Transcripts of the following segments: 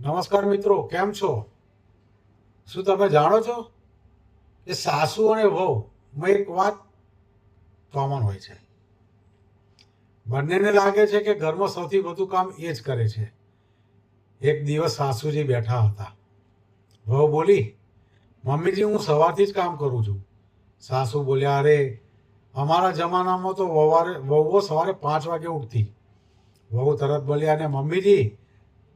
નમસ્કાર મિત્રો, કેમ છો? શું તમે જાણો છો કે સાસુ અને વહુમાં એક વાત કોમન હોય છે? બંનેને લાગે છે કે ઘરમાં સૌથી વધુ કામ એ જ કરે છે. એક દિવસ સાસુજી બેઠા હતા. વહુ બોલી, મમ્મીજી, હું સવારથી જ કામ કરું છું. સાસુ બોલ્યા, અરે, અમારા જમાનામાં તો વહુઓ સવારે 5 વાગે ઉઠતી. વહુ તરત બોલ્યા, અને મમ્મીજી,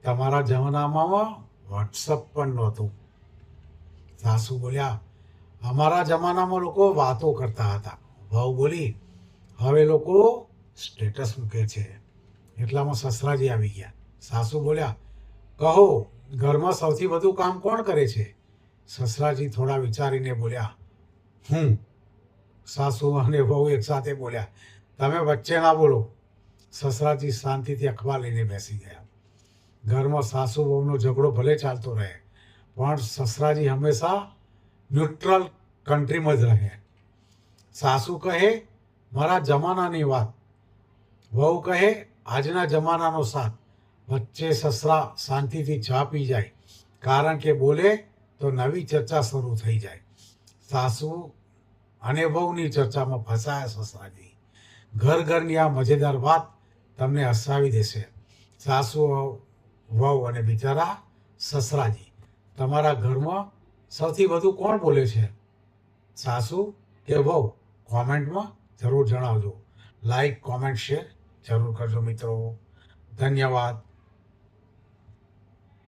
તમારા જમાનામાં વોટ્સઅપ પણ નહોતું. સાસુ બોલ્યા, અમારા જમાનામાં લોકો વાતો કરતા હતા. વહુ બોલી, હવે લોકો સ્ટેટસ મૂકે છે. એટલામાં સસરાજી આવી ગયા. સાસુ બોલ્યા, કહો, ઘરમાં સૌથી વધુ કામ કોણ કરે છે? સસરાજી થોડા વિચારીને બોલ્યા, હું. સાસુ અને વહુ એક સાથે બોલ્યા, તમે વચ્ચે ના બોલો. સસરાજી શાંતિથી અખબાર લઈને બેસી ગયા. ઘરમાં સાસુ વહુનો ઝઘડો ભલે ચાલતો રહે, પણ સસરાજી હંમેશા ન્યુટ્રલ કન્ટ્રીમાં જ રહે. સાસુ કહે, મારા જમાનાની વાત. વહુ કહે, આજના જમાનાનો સાથ. વચ્ચે સસરા શાંતિથી ચા પી જાય, કારણ કે બોલે તો નવી ચર્ચા શરૂ થઈ જાય. સાસુ અને વહુની ચર્ચામાં ફસાયા સસરાજી. ઘરની આ મજેદાર વાત તમને હસાવી દેશે. સાસુ, વહુ અને બિચારા સસરાજી. તમારા ઘરમાં સૌથી વધુ કોણ બોલે છે, સાસુ કે વહુ? કોમેન્ટમાં જરૂર જણાવજો. લાઈક, કોમેન્ટ, શેર જરૂર કરજો મિત્રો. ધન્યવાદ.